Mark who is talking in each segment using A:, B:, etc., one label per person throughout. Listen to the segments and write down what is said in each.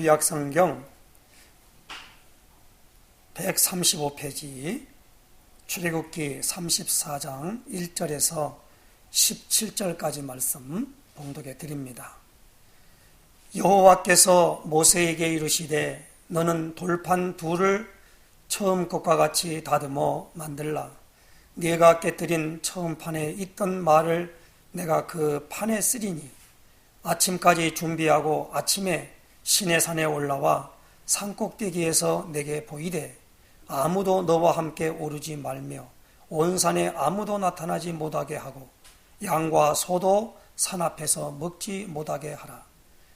A: 구약성경 135페이지 출애굽기 34장 1절에서 17절까지 말씀 봉독해 드립니다. 여호와께서 모세에게 이르시되 너는 돌판 둘을 처음 것과 같이 다듬어 만들라. 네가 깨뜨린 처음 판에 있던 말을 내가 그 판에 쓰리니 아침까지 준비하고 아침에 시내산에 올라와 산꼭대기에서 내게 보이되 아무도 너와 함께 오르지 말며 온 산에 아무도 나타나지 못하게 하고 양과 소도 산 앞에서 먹지 못하게 하라.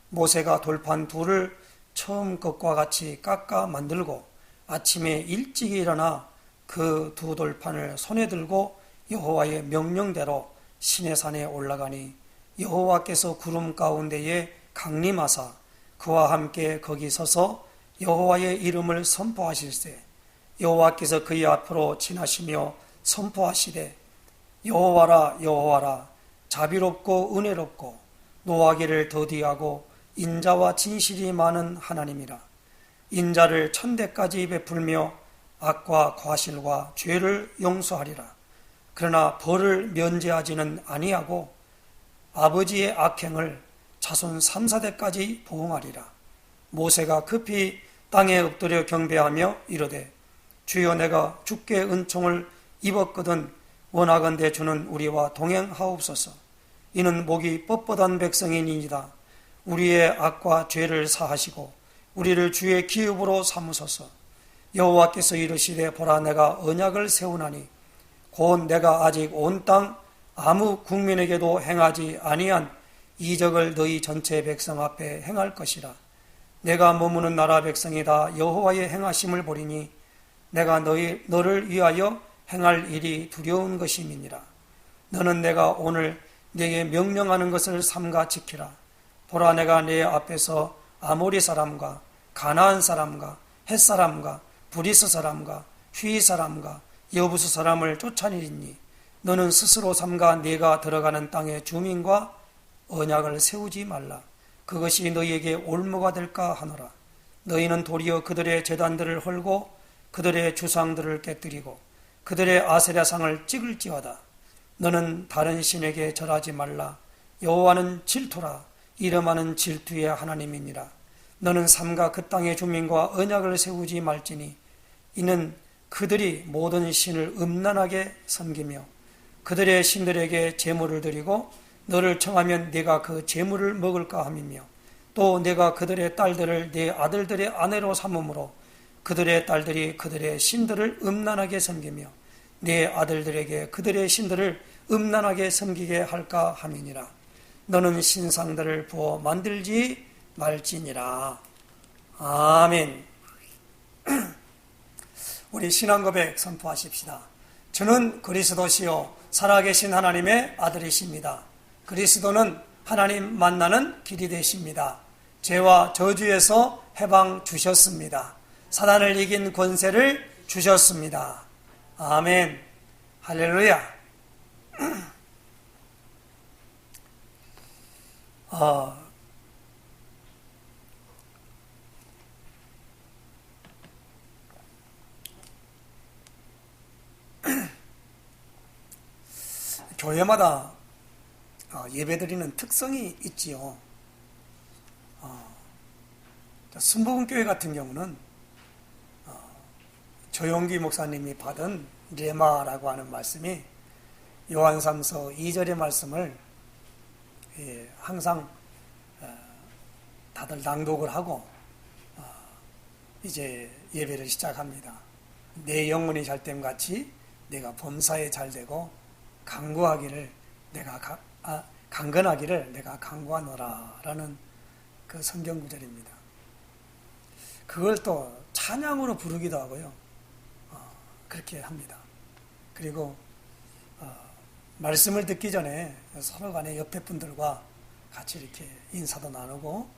A: 모세가 돌판 둘을 처음 것과 같이 깎아 만들고 아침에 일찍 일어나 그 두 돌판을 손에 들고 여호와의 명령대로 시내산에 올라가니 여호와께서 구름 가운데에 강림하사 그와 함께 거기 서서 여호와의 이름을 선포하실세 여호와께서 그의 앞으로 지나시며 선포하시되 여호와라 여호와라 자비롭고 은혜롭고 노하기를 더디하고 인자와 진실이 많은 하나님이라. 인자를 천대까지 베풀며 악과 과실과 죄를 용서하리라. 그러나 벌을 면제하지는 아니하고 아버지의 악행을 자손 3,4대까지 보응하리라. 모세가 급히 땅에 엎드려 경배하며 이르되 주여 내가 주께 은총을 입었거든 원하건대 주는 우리와 동행하옵소서. 이는 목이 뻣뻣한 백성이니이다. 우리의 악과 죄를 사하시고 우리를 주의 기업으로 삼으소서. 여호와께서 이르시되 보라 내가 언약을 세우나니 곧 내가 아직 온 땅 아무 국민에게도 행하지 아니한 이적을 너희 전체 백성 앞에 행할 것이라. 내가 머무는 나라 백성이 다 여호와의 행하심을 보리니 내가 너를 위하여 행할 일이 두려운 것임이니라. 너는 내가 오늘 네게 명령하는 것을 삼가 지키라. 보라 내가 네 앞에서 아모리 사람과 가나안 사람과 헷 사람과 브리스 사람과 휘 사람과 여부스 사람을 쫓아내리니 너는 스스로 삼가 네가 들어가는 땅의 주민과 언약을 세우지 말라. 그것이 너희에게 올무가 될까 하노라. 너희는 도리어 그들의 제단들을 헐고 그들의 주상들을 깨뜨리고 그들의 아세라상을 찍을지어다. 너는 다른 신에게 절하지 말라. 여호와는 질투라. 이름하는 질투의 하나님이니라. 너는 삼가 그 땅의 주민과 언약을 세우지 말지니 이는 그들이 모든 신을 음란하게 섬기며 그들의 신들에게 제물을 드리고 너를 청하면 네가 그 제물을 먹을까 함이며 또 네가 그들의 딸들을 네 아들들의 아내로 삼음으로 그들의 딸들이 그들의 신들을 음란하게 섬기며 네 아들들에게 그들의 신들을 음란하게 섬기게 할까 함이니라. 너는 신상들을 부어 만들지 말지니라. 아멘. 우리 신앙고백 선포하십시다. 저는 그리스도시요 살아계신 하나님의 아들이십니다. 그리스도는 하나님 만나는 길이 되십니다. 죄와 저주에서 해방 주셨습니다. 사단을 이긴 권세를 주셨습니다. 아멘. 할렐루야. 교회마다 예배드리는 특성이 있지요. 순복음교회 같은 경우는 조용기 목사님이 받은 레마라고 하는 말씀이 요한3서 2절의 말씀을 항상 다들 낭독을 하고 이제 예배를 시작합니다. 내 영혼이 잘됨 같이 내가 범사에 잘되고 강건하기를 내가 강구하노라 라는 그 성경 구절입니다. 그걸 또 찬양으로 부르기도 하고요. 그렇게 합니다. 그리고 말씀을 듣기 전에 서로 간에 옆에 분들과 같이 이렇게 인사도 나누고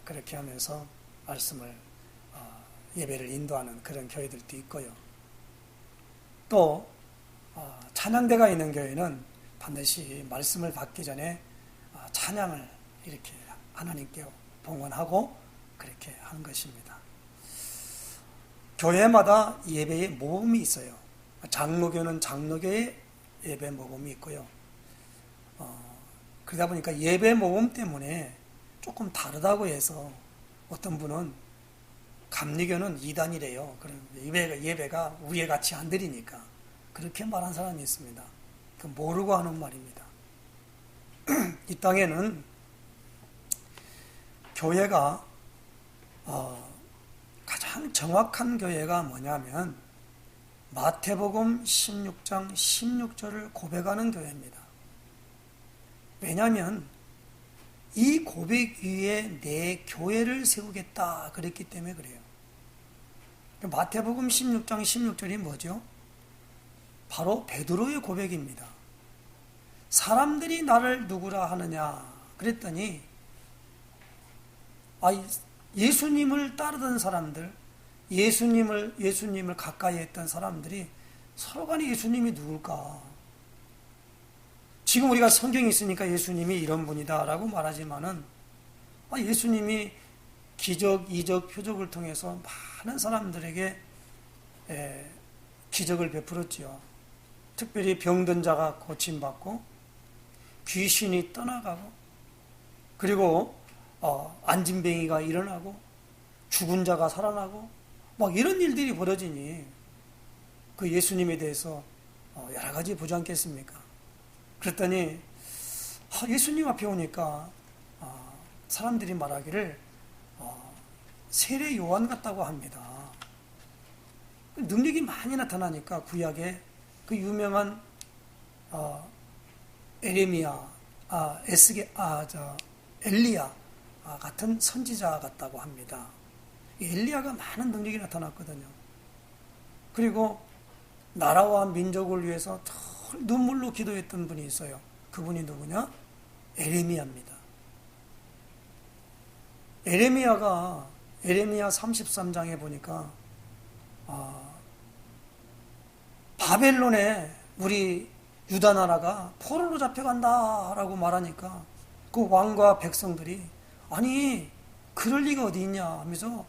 A: 그렇게 하면서 말씀을 예배를 인도하는 그런 교회들도 있고요. 또 찬양대가 있는 교회는 반드시 말씀을 받기 전에 찬양을 이렇게 하나님께 봉헌하고 그렇게 하는 것입니다. 교회마다 예배의 모범이 있어요. 장로교는 장로교의 예배 모범이 있고요. 그러다 보니까 예배 모범 때문에 조금 다르다고 해서 어떤 분은 감리교는 이단이래요. 그럼 예배가 우리에 같이 안 드리니까 그렇게 말한 사람이 있습니다. 그 모르고 하는 말입니다. 이 땅에는 교회가 가장 정확한 교회가 뭐냐면 마태복음 16장 16절을 고백하는 교회입니다. 왜냐하면 이 고백 위에 내 교회를 세우겠다 그랬기 때문에 그래요. 마태복음 16장 16절이 뭐죠? 바로 베드로의 고백입니다. 사람들이 나를 누구라 하느냐 그랬더니 예수님을 따르던 사람들, 예수님을 가까이 했던 사람들이 서로 간에 예수님이 누굴까? 지금 우리가 성경이 있으니까 예수님이 이런 분이다라고 말하지만은 예수님이 기적, 이적, 표적을 통해서 많은 사람들에게 기적을 베풀었지요. 특별히 병든 자가 고침받고 귀신이 떠나가고 그리고 안진뱅이가 일어나고 죽은 자가 살아나고 막 이런 일들이 벌어지니 그 예수님에 대해서 여러 가지 보지 않겠습니까? 그랬더니 예수님 앞에 오니까 사람들이 말하기를 세례 요한 같다고 합니다. 능력이 많이 나타나니까 구약에 그 유명한 엘리야 같은 선지자 같다고 합니다. 엘리야가 많은 능력이 나타났거든요. 그리고 나라와 민족을 위해서 눈물로 기도했던 분이 있어요. 그분이 누구냐? 에레미야입니다. 에레미야 33장에 보니까 바벨론에 우리 유다 나라가 포로로 잡혀간다라고 말하니까 그 왕과 백성들이 아니 그럴 리가 어디 있냐 하면서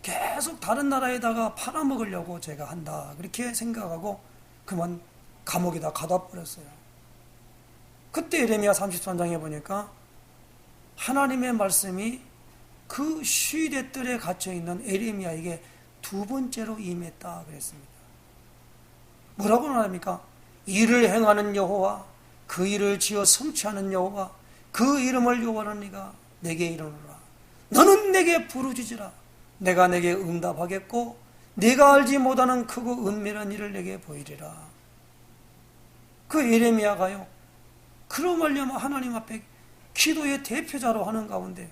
A: 계속 다른 나라에다가 팔아먹으려고 제가 한다 그렇게 생각하고 그만 감옥에다 가둬 버렸어요. 그때 에레미야 33장에 보니까 하나님의 말씀이 그 쉬대 뜰에 갇혀있는 에레미야에게 두 번째로 임했다 그랬습니다. 뭐라고 말합니까? 일을 행하는 여호와, 그 일을 지어 성취하는 여호와, 그 이름을 여호와는 네가 내게 이르노라. 너는 내게 부르짖으라. 내가 내게 응답하겠고 네가 알지 못하는 크고 은밀한 일을 내게 보이리라. 그 에레미야가요, 그러므로 하나님 앞에 기도의 대표자로 하는 가운데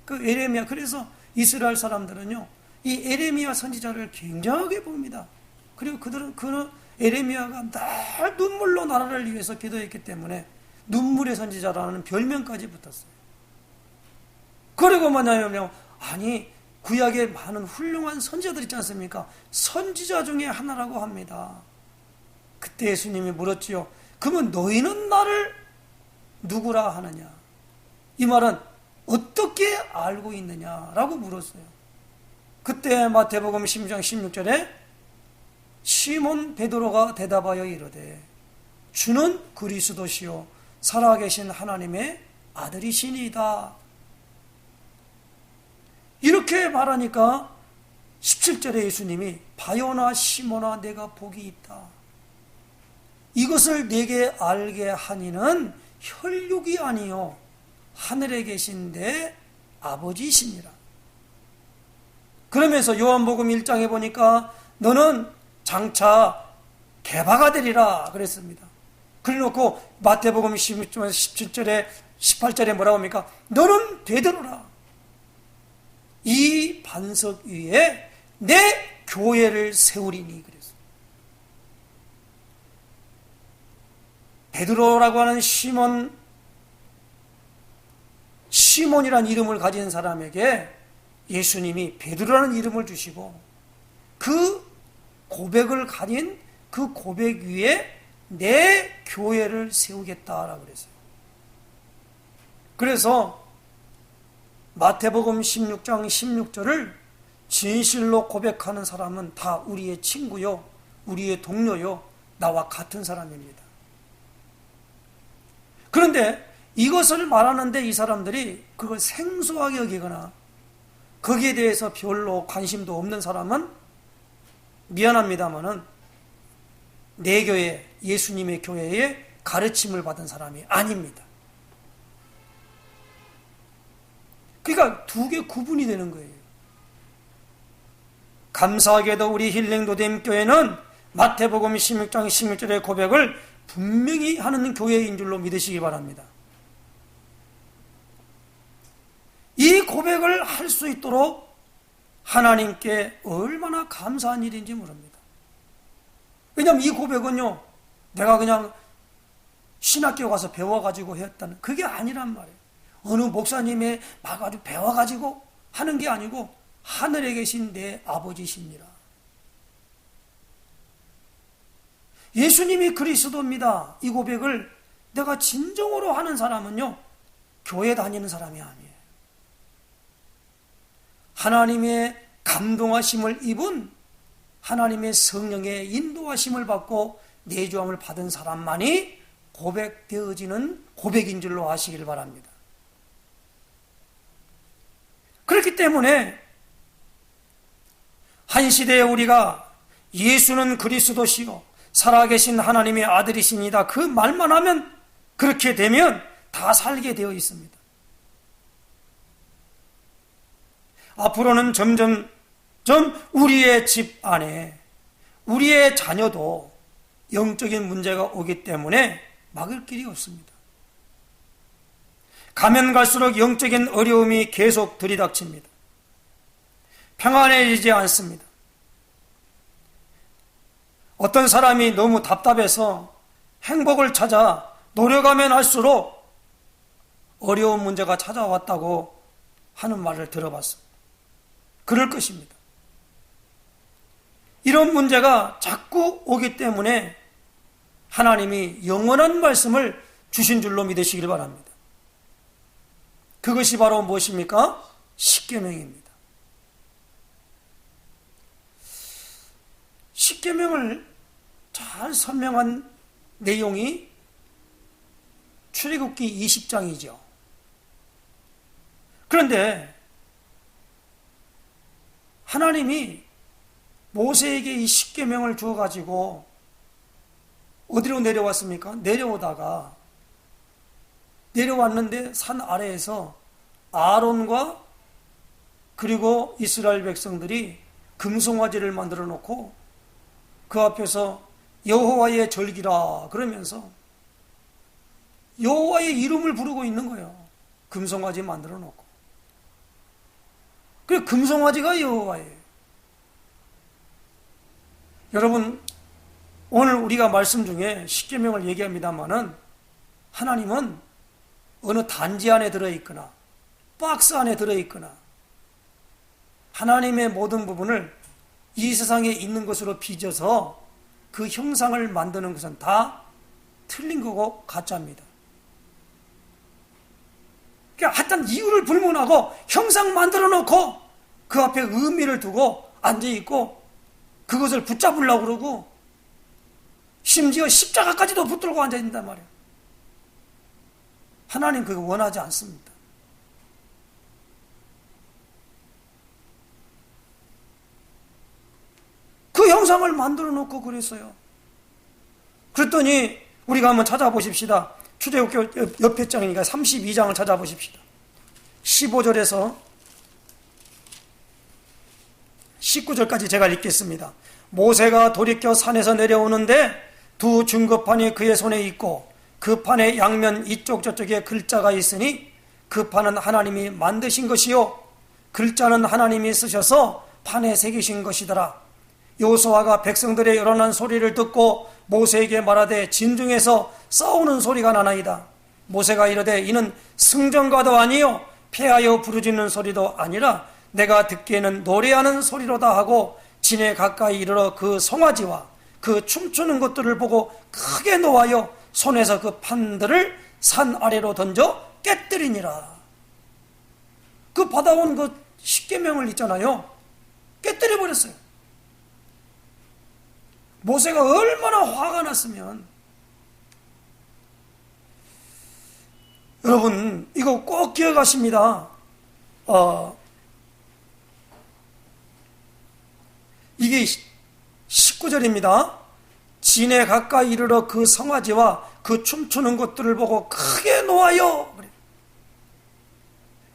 A: 그 에레미야, 그래서 이스라엘 사람들은요 이 에레미야 선지자를 굉장하게 봅니다. 그리고 그들은 그 에레미야가 늘 눈물로 나라를 위해서 기도했기 때문에 눈물의 선지자라는 별명까지 붙었어요. 그리고 뭐냐면 아니 구약에 많은 훌륭한 선지자들 있지 않습니까? 선지자 중에 하나라고 합니다. 그때 예수님이 물었지요. 그러면 너희는 나를 누구라 하느냐? 이 말은 어떻게 알고 있느냐라고 물었어요. 그때 마태복음 16장 16절에 시몬 베드로가 대답하여 이르되 주는 그리스도시요 살아계신 하나님의 아들이시니이다. 이렇게 말하니까 17절에 예수님이 바요나 시몬아 내가 복이 있다. 이것을 내게 알게 하니는 혈육이 아니요 하늘에 계신 내 아버지이시니라. 그러면서 요한복음 1장에 보니까 너는 장차 개바가 되리라 그랬습니다. 그래놓고 마태복음 17절에 18절에 뭐라고 합니까? 너는 베드로라. 이 반석 위에 내 교회를 세우리니 그랬어요. 베드로라고 하는 시몬이라는 이름을 가진 사람에게 예수님이 베드로라는 이름을 주시고 그 고백을 가진 그 고백 위에 내 교회를 세우겠다라고 그랬어요. 그래서 마태복음 16장 16절을 진실로 고백하는 사람은 다 우리의 친구요, 우리의 동료요, 나와 같은 사람입니다. 그런데 이것을 말하는데 이 사람들이 그걸 생소하게 여기거나 거기에 대해서 별로 관심도 없는 사람은 미안합니다마는 내 교회, 예수님의 교회에 가르침을 받은 사람이 아닙니다. 그러니까 두 개 구분이 되는 거예요. 감사하게도 우리 힐링도댐 교회는 마태복음 16장 16절의 고백을 분명히 하는 교회인 줄로 믿으시기 바랍니다. 이 고백을 할 수 있도록 하나님께 얼마나 감사한 일인지 모릅니다. 왜냐하면 이 고백은요, 내가 그냥 신학교 가서 배워가지고 했다는 그게 아니란 말이에요. 어느 목사님의 막아주 배워가지고 하는 게 아니고 하늘에 계신 내 아버지시니라. 예수님이 그리스도입니다. 이 고백을 내가 진정으로 하는 사람은요, 교회 다니는 사람이 아니에요. 하나님의 감동하심을 입은 하나님의 성령의 인도하심을 받고 내주함을 받은 사람만이 고백되어지는 고백인 줄로 아시길 바랍니다. 그렇기 때문에 한 시대에 우리가 예수는 그리스도시요 살아계신 하나님의 아들이십니다, 그 말만 하면, 그렇게 되면 다 살게 되어 있습니다. 앞으로는 점점 우리의 집 안에 우리의 자녀도 영적인 문제가 오기 때문에 막을 길이 없습니다. 가면 갈수록 영적인 어려움이 계속 들이닥칩니다. 평안해지지 않습니다. 어떤 사람이 너무 답답해서 행복을 찾아 노력하면 할수록 어려운 문제가 찾아왔다고 하는 말을 들어봤습니다. 그럴 것입니다. 이런 문제가 자꾸 오기 때문에 하나님이 영원한 말씀을 주신 줄로 믿으시길 바랍니다. 그것이 바로 무엇입니까? 십계명입니다. 십계명을 잘 설명한 내용이 출애굽기 20장이죠. 그런데 하나님이 모세에게 이 십계명을 주어가지고 어디로 내려왔습니까? 내려왔는데 산 아래에서 아론과 그리고 이스라엘 백성들이 금송아지를 만들어 놓고 그 앞에서 여호와의 절기라 그러면서 여호와의 이름을 부르고 있는 거예요. 금송아지 만들어 놓고. 그 금송아지가 여호와예요. 여러분, 오늘 우리가 말씀 중에 십계명을 얘기합니다마는 하나님은 어느 단지 안에 들어있거나 박스 안에 들어있거나 하나님의 모든 부분을 이 세상에 있는 것으로 빚어서 그 형상을 만드는 것은 다 틀린 거고 가짜입니다. 그러니까 하여튼 이유를 불문하고 형상 만들어 놓고 그 앞에 의미를 두고 앉아있고 그것을 붙잡으려고 그러고 심지어 십자가까지도 붙들고 앉아있단 말이에요. 하나님 그거 원하지 않습니다. 그 형상을 만들어 놓고 그랬어요. 그랬더니 우리가 한번 찾아보십시다. 출애굽기 옆에 장이니까 32장을 찾아보십시다. 15절에서 19절까지 제가 읽겠습니다. 모세가 돌이켜 산에서 내려오는데 두 증거판이 그의 손에 있고 그 판의 양면 이쪽 저쪽에 글자가 있으니 그 판은 하나님이 만드신 것이요 글자는 하나님이 쓰셔서 판에 새기신 것이더라. 여호수아가 백성들의 요란한 소리를 듣고 모세에게 말하되 진중에서 싸우는 소리가 나나이다. 모세가 이르되 이는 승전가도 아니요 패하여 부르짖는 소리도 아니라 내가 듣기에는 노래하는 소리로다 하고 진에 가까이 이르러 그 송아지와 그 춤추는 것들을 보고 크게 노하여 손에서 그 판들을 산 아래로 던져 깨뜨리니라. 그 받아온 그 십계명을 있잖아요. 깨뜨려 버렸어요. 모세가 얼마나 화가 났으면. 여러분 이거 꼭 기억하십니다. 이게 19절입니다. 진에 가까이 이르러 그 성화지와 그 춤추는 것들을 보고 크게 노하여.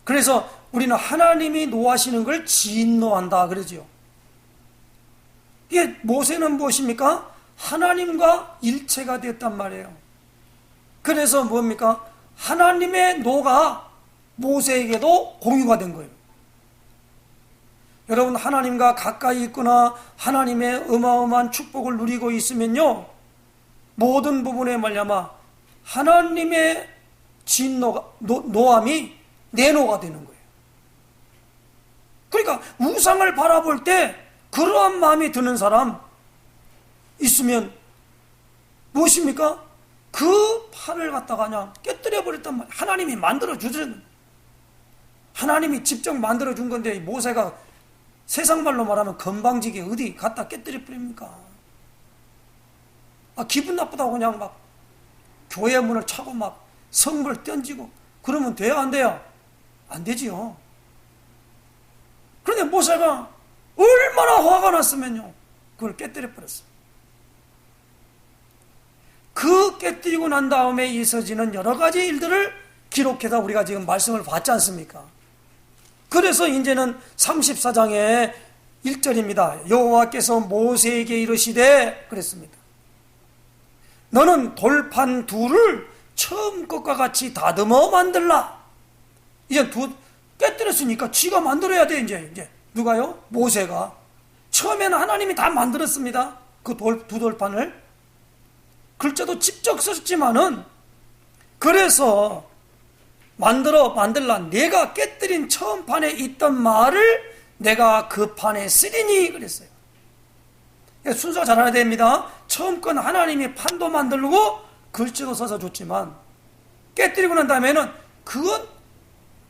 A: 그래서 우리는 하나님이 노하시는 걸 진노한다 그러죠. 이게 모세는 무엇입니까? 하나님과 일체가 되었단 말이에요. 그래서 뭡니까? 하나님의 노가 모세에게도 공유가 된 거예요. 여러분 하나님과 가까이 있거나 하나님의 어마어마한 축복을 누리고 있으면요, 모든 부분에 말미암아 하나님의 진노가 노함이 내 노가 되는 거예요. 그러니까 우상을 바라볼 때 그러한 마음이 드는 사람 있으면 무엇입니까? 그 판을 갖다가 그냥 깨뜨려 버렸단 말이에요. 하나님이 만들어 주신, 하나님이 직접 만들어 준 건데 모세가 세상 말로 말하면 건방지게 어디 갖다 깨뜨려 버립니까? 기분 나쁘다고 그냥 막 교회 문을 차고 막 성물을 던지고 그러면 돼요, 안 돼요? 안 되지요. 그런데 모세가 얼마나 화가 났으면요, 그걸 깨뜨려 버렸어요. 그 깨뜨리고 난 다음에 있어지는 여러 가지 일들을 기록해서 우리가 지금 말씀을 봤지 않습니까? 그래서 이제는 34장의 1절입니다. 여호와께서 모세에게 이르시되 그랬습니다. 너는 돌판 둘을 처음 것과 같이 다듬어 만들라. 이제 깨뜨렸으니까 쥐가 만들어야 돼. 이제 누가요? 모세가. 처음에는 하나님이 다 만들었습니다. 그 두 돌판을. 글자도 직접 썼지만은, 그래서 만들라. 내가 깨뜨린 처음 판에 있던 말을 내가 그 판에 쓰리니 그랬어요. 순서가 잘 알아야 됩니다. 처음 건 하나님이 판도 만들고 글자도 써서 줬지만, 깨뜨리고 난 다음에는 그건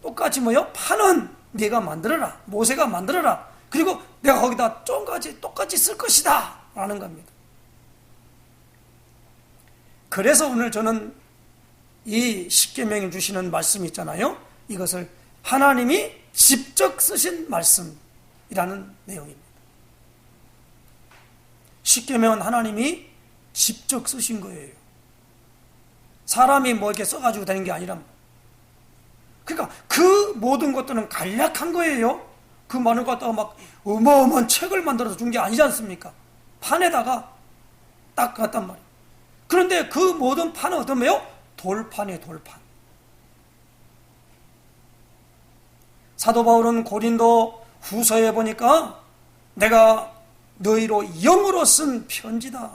A: 똑같이 판은 네가 만들어라. 모세가 만들어라. 그리고 내가 거기다 좀까지 똑같이 쓸 것이다 라는 겁니다. 그래서 오늘 저는 이 십계명이 주시는 말씀 있잖아요. 이것을 하나님이 직접 쓰신 말씀이라는 내용입니다. 십계명은 하나님이 직접 쓰신 거예요. 사람이 이렇게 써가지고 되는 게 아니라. 그러니까 그 모든 것들은 간략한 거예요. 그 많은 것 갖다가 막 어마어마한 책을 만들어서 준 게 아니지 않습니까? 판에다가 딱 갔단 말이에요. 그런데 그 모든 판은 어떤 거예요? 돌판이에요, 돌판. 사도 바울은 고린도 후서에 보니까 내가 너희로 영으로 쓴 편지다.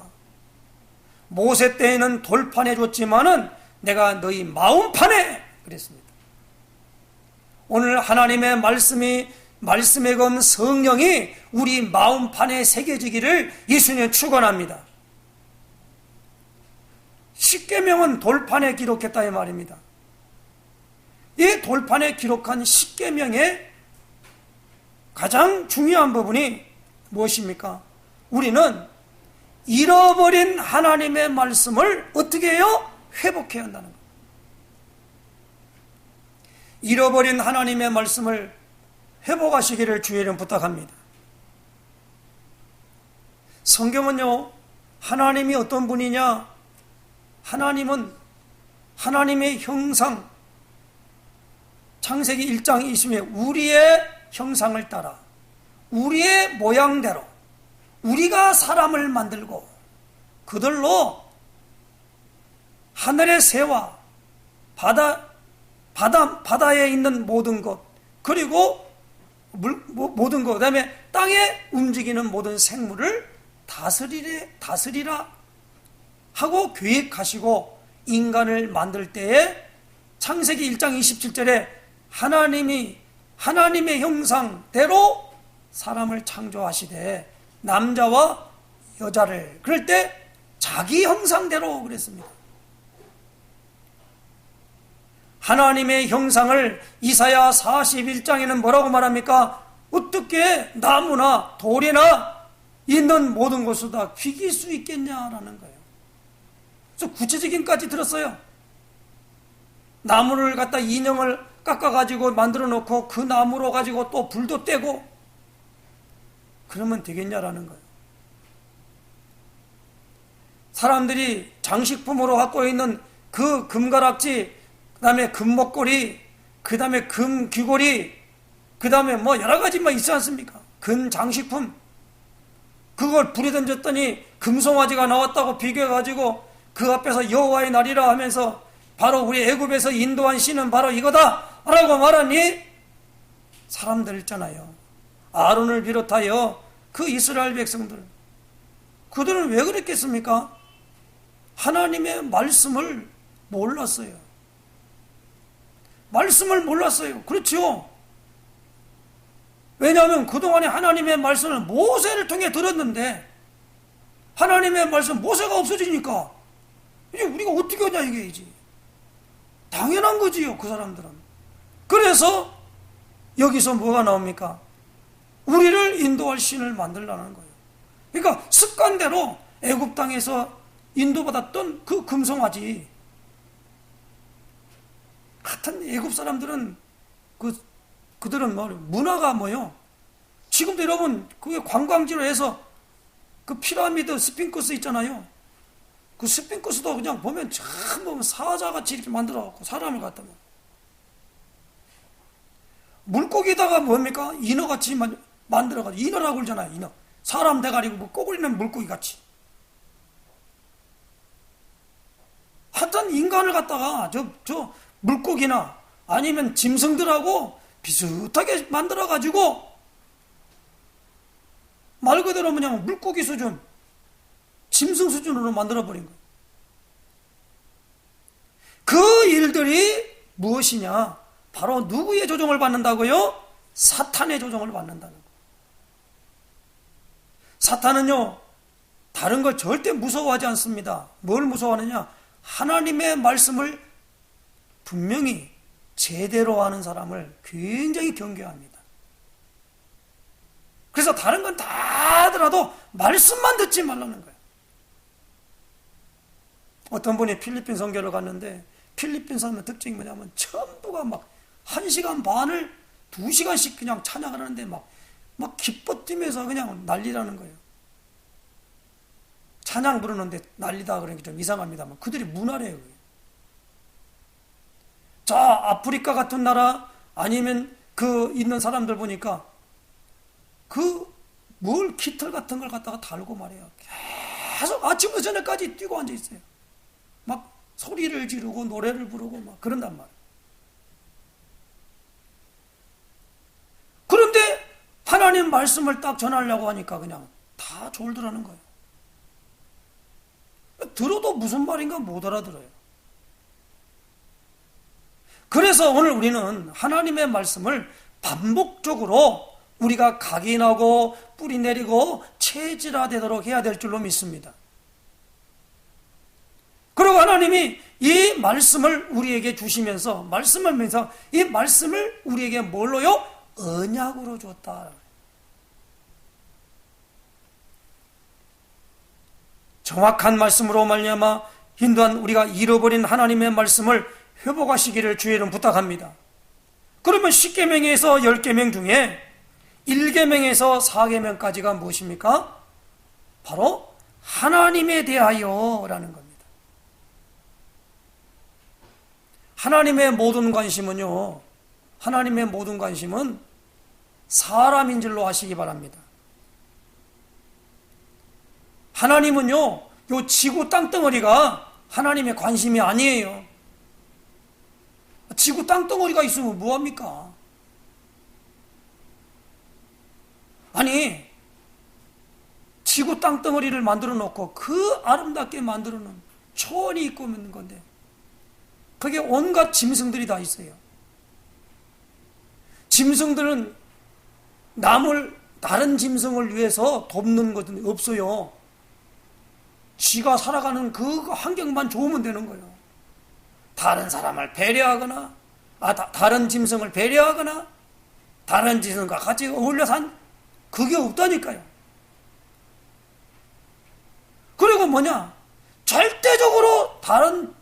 A: 모세 때에는 돌판에 줬지만은 내가 너희 마음판에 그랬습니다. 오늘 하나님의 말씀에 건 성령이 우리 마음판에 새겨지기를 예수님은 축원합니다. 십계명은 돌판에 기록했다 이 말입니다. 이 돌판에 기록한 십계명의 가장 중요한 부분이 무엇입니까? 우리는 잃어버린 하나님의 말씀을 어떻게 해요? 회복해야 한다는 것. 잃어버린 하나님의 말씀을 회복하시기를 주의 이름 부탁합니다. 성경은요, 하나님이 어떤 분이냐? 하나님은 하나님의 형상, 창세기 1장 20에 우리의 형상을 따라 우리의 모양대로 우리가 사람을 만들고 그들로 하늘의 새와 바다에 있는 모든 것, 그리고 모든 것, 그 다음에 땅에 움직이는 모든 생물을 다스리라 하고 계획하시고 인간을 만들 때에 창세기 1장 27절에 하나님의 형상대로 사람을 창조하시되 남자와 여자를, 그럴 때 자기 형상대로 그랬습니다. 하나님의 형상을 이사야 41장에는 뭐라고 말합니까? 어떻게 나무나 돌이나 있는 모든 것을 다 귀길 수 있겠냐라는 거예요. 그래서 구체적인까지 들었어요. 나무를 갖다 인형을 깎아가지고 만들어 놓고 그 나무로 가지고 또 불도 떼고 그러면 되겠냐라는 거예요. 사람들이 장식품으로 갖고 있는 그 금가락지, 그 다음에 금목걸이, 그 다음에 금귀걸이, 그 다음에 뭐 여러 가지 뭐 있지 않습니까? 금장식품. 그걸 불에 던졌더니 금송아지가 나왔다고 비교해가지고 그 앞에서 여호와의 날이라 하면서 바로 우리 애굽에서 인도한 신은 바로 이거다 라고 말하니 사람들 있잖아요. 아론을 비롯하여 그 이스라엘 백성들, 그들은 왜 그랬겠습니까? 하나님의 말씀을 몰랐어요. 말씀을 몰랐어요. 그렇죠. 왜냐하면 그동안에 하나님의 말씀을 모세를 통해 들었는데 하나님의 말씀 모세가 없어지니까 이제 우리가 어떻게 하냐 이게지. 당연한 거지요. 그 사람들은. 그래서 여기서 뭐가 나옵니까? 우리를 인도할 신을 만들라는 거예요. 그러니까 습관대로 애굽 땅에서 인도받았던 그 금송아지, 하여튼 애굽 사람들은 그들은 문화가 뭐요? 지금도 여러분 그게 관광지로 해서 그 피라미드 스핑크스 있잖아요. 그 스핑크스도 그냥 보면 참 보면 사자같이 이렇게 만들어갖고 사람을 갖다 뭐 물고기다가 뭡니까? 인어같이 만들어가지고 인어라고 그러잖아요. 인어. 사람 대가리고 뭐 꼬부리는 물고기같이. 하여튼 인간을 갖다가 저 물고기나 아니면 짐승들하고 비슷하게 만들어가지고 말 그대로 그냥 물고기 수준, 짐승 수준으로 만들어버린 거예요. 그 일들이 무엇이냐? 바로 누구의 조종을 받는다고요? 사탄의 조종을 받는다는 거예요. 사탄은요, 다른 걸 절대 무서워하지 않습니다. 뭘 무서워하느냐? 하나님의 말씀을 분명히 제대로 하는 사람을 굉장히 경계합니다. 그래서 다른 건 다 하더라도 말씀만 듣지 말라는 거예요. 어떤 분이 필리핀 선교를 갔는데 필리핀 사람의 특징이 뭐냐면 전부가 막 1시간 반을 2시간씩 그냥 찬양을 하는데 막 기뻐 뛰면서 그냥 난리라는 거예요. 찬양 부르는데 난리다 그러니까 좀 이상합니다만 그들이 문화래요. 저 아프리카 같은 나라 아니면 그 있는 사람들 보니까 뭘 깃털 같은 걸 갖다가 달고 말이에요. 계속 아침부터 저녁까지 뛰고 앉아 있어요. 막 소리를 지르고 노래를 부르고 막 그런단 말이에요. 그런데 하나님 말씀을 딱 전하려고 하니까 그냥 다 졸더라는 거예요. 들어도 무슨 말인가 못 알아들어요. 그래서 오늘 우리는 하나님의 말씀을 반복적으로 우리가 각인하고 뿌리 내리고 체질화되도록 해야 될 줄로 믿습니다. 그리고 하나님이 이 말씀을 우리에게 주시면서 말씀을 면서 이 말씀을 우리에게 뭘로요? 언약으로 줬다. 정확한 말씀으로 말미암아 인도한 우리가 잃어버린 하나님의 말씀을 회복하시기를 주의 이름 부탁합니다. 그러면 10계명에서 10계명 중에 1계명에서 4계명까지가 무엇입니까? 바로 하나님에 대하여 라는 겁니다. 하나님의 모든 관심은요, 하나님의 모든 관심은 사람인 줄로 아시기 바랍니다. 하나님은요, 요 지구 땅덩어리가 하나님의 관심이 아니에요. 지구 땅덩어리가 있으면 뭐합니까? 아니, 지구 땅덩어리를 만들어 놓고 그 아름답게 만들어 놓은 초원이 있고 있는 건데 거기에 온갖 짐승들이 다 있어요. 짐승들은 다른 짐승을 위해서 돕는 것은 없어요. 쥐가 살아가는 그 환경만 좋으면 되는 거예요. 다른 사람을 배려하거나 다른 짐승을 배려하거나 다른 짐승과 같이 어울려 산 그게 없다니까요. 그리고 뭐냐? 절대적으로 다른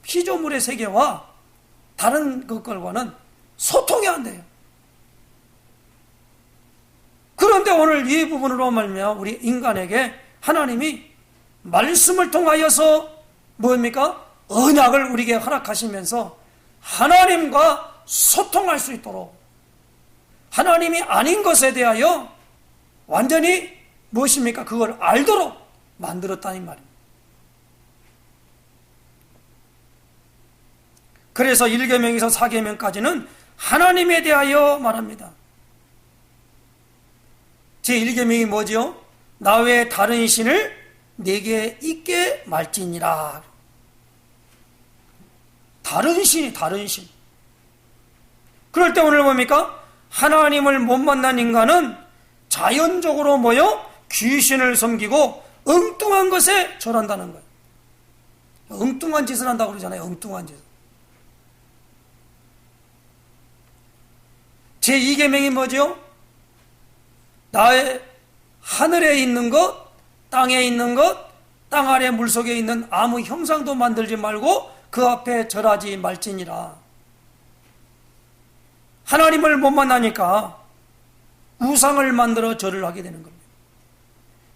A: 피조물의 세계와 다른 것들과는 소통이 안 돼요. 그런데 오늘 이 부분으로 말미암아 우리 인간에게 하나님이 말씀을 통하여서 뭡니까? 언약을 우리에게 허락하시면서 하나님과 소통할 수 있도록 하나님이 아닌 것에 대하여 완전히 무엇입니까? 그걸 알도록 만들었다는 말입니다. 그래서 1계명에서 4계명까지는 하나님에 대하여 말합니다. 제1계명이 뭐죠? 나 외에 다른 신을 내게 있게 말지니라. 다른 신이 다른 신. 그럴 때 오늘 뭡니까? 하나님을 못 만난 인간은 자연적으로 모여 귀신을 섬기고 엉뚱한 것에 절한다는 거예요. 엉뚱한 짓을 한다고 그러잖아요. 엉뚱한 짓. 제2계명이 뭐죠? 나의 하늘에 있는 것, 땅에 있는 것, 땅 아래 물속에 있는 아무 형상도 만들지 말고 그 앞에 절하지 말지니라. 하나님을 못 만나니까 우상을 만들어 절을 하게 되는 겁니다.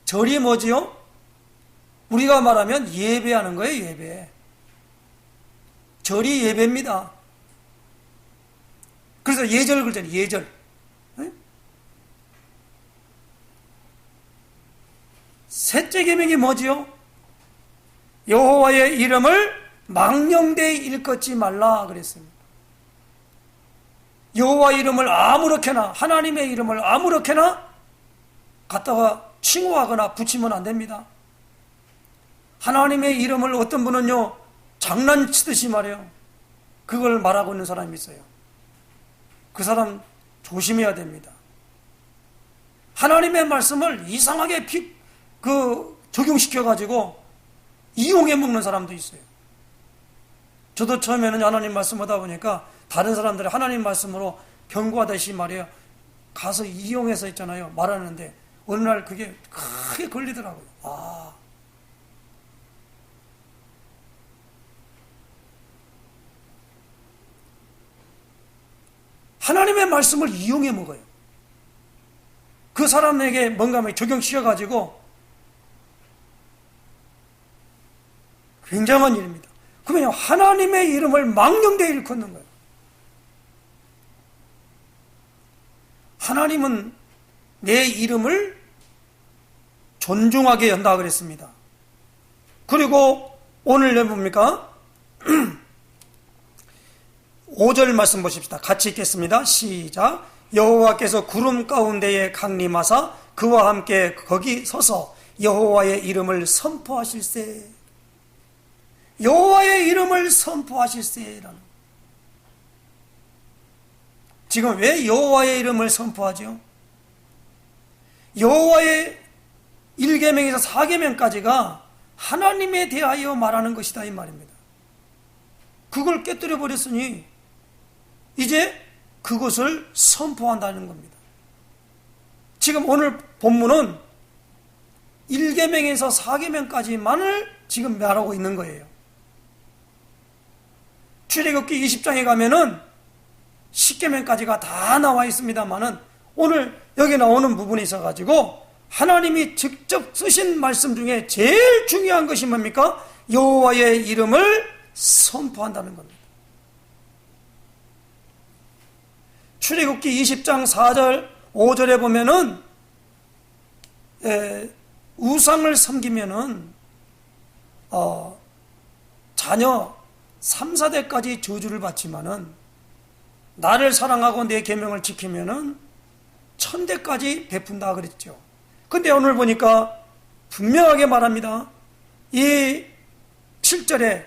A: 절이 뭐지요? 우리가 말하면 예배하는 거예요. 예배. 절이 예배입니다. 그래서 예절 그러잖아요. 예절. 네? 셋째 계명이 뭐지요? 여호와의 이름을 망령되이 일컫지 말라 그랬습니다. 여호와 이름을 아무렇게나 하나님의 이름을 아무렇게나 갖다가 칭호하거나 붙이면 안 됩니다. 하나님의 이름을 어떤 분은요 장난치듯이 말해요. 그걸 말하고 있는 사람이 있어요. 그 사람 조심해야 됩니다. 하나님의 말씀을 이상하게 적용시켜가지고 이용해 먹는 사람도 있어요. 저도 처음에는 하나님 말씀 하다 보니까 다른 사람들이 하나님 말씀으로 경고하듯이 말이에요. 가서 이용해서 있잖아요. 말하는데 어느 날 그게 크게 걸리더라고요. 하나님의 말씀을 이용해 먹어요. 그 사람에게 뭔가 적용시켜가지고 굉장한 일입니다. 그러면 하나님의 이름을 망령되이 일컫는 거예요. 하나님은 내 이름을 존중하게 한다 그랬습니다. 그리고 오늘 뭡니까? 5절 말씀 보십시다. 같이 읽겠습니다. 시작. 여호와께서 구름 가운데에 강림하사 그와 함께 거기 서서 여호와의 이름을 선포하실세. 여호와의 이름을 선포하실세라는. 지금 왜 여호와의 이름을 선포하죠? 여호와의 1계명에서 4계명까지가 하나님에 대하여 말하는 것이다 이 말입니다. 그걸 깨뜨려 버렸으니 이제 그것을 선포한다는 겁니다. 지금 오늘 본문은 1계명에서 4계명까지만을 지금 말하고 있는 거예요. 출애굽기 20장에 가면은 10계명까지가 다 나와 있습니다만은 오늘 여기 나오는 부분이 있어가지고 하나님이 직접 쓰신 말씀 중에 제일 중요한 것이 뭡니까? 여호와의 이름을 선포한다는 겁니다. 출애굽기 20장 4절 5절에 보면은 우상을 섬기면은 자녀 3, 4대까지 저주를 받지만은 나를 사랑하고 내 계명을 지키면은 1000대까지 베푼다 그랬죠. 근데 오늘 보니까 분명하게 말합니다. 이 7절에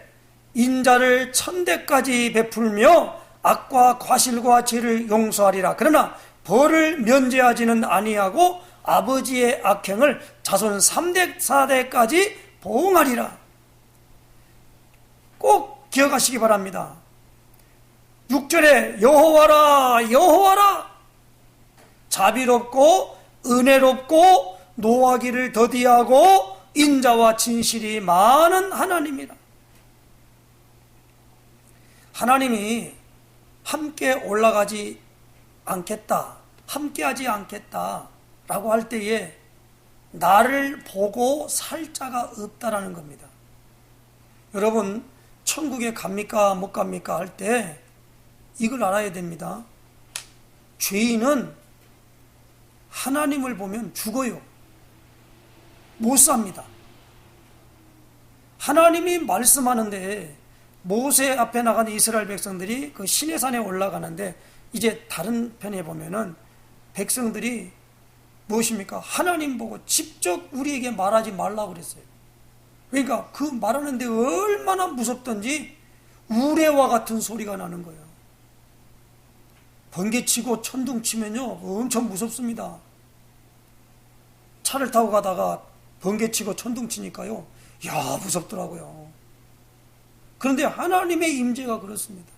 A: 인자를 1000대까지 베풀며 악과 과실과 죄를 용서하리라. 그러나 벌을 면제하지는 아니하고 아버지의 악행을 자손 3대 4대까지 보응하리라. 꼭 기억하시기 바랍니다. 6절에 여호와라 여호와라 자비롭고 은혜롭고 노하기를 더디하고 인자와 진실이 많은 하나님이라. 하나님이 함께 올라가지 않겠다, 함께하지 않겠다 라고 할 때에 나를 보고 살 자가 없다라는 겁니다. 여러분, 천국에 갑니까 못 갑니까 할 때 이걸 알아야 됩니다. 죄인은 하나님을 보면 죽어요. 못 삽니다. 하나님이 말씀하는데 모세 앞에 나가는 이스라엘 백성들이 그 시내산에 올라가는데 이제 다른 편에 보면은 백성들이 무엇입니까? 하나님 보고 직접 우리에게 말하지 말라고 그랬어요. 그러니까 그 말하는데 얼마나 무섭던지 우레와 같은 소리가 나는 거예요. 번개치고 천둥치면요 엄청 무섭습니다. 차를 타고 가다가 번개치고 천둥치니까요 야 무섭더라고요. 그런데 하나님의 임재가 그렇습니다.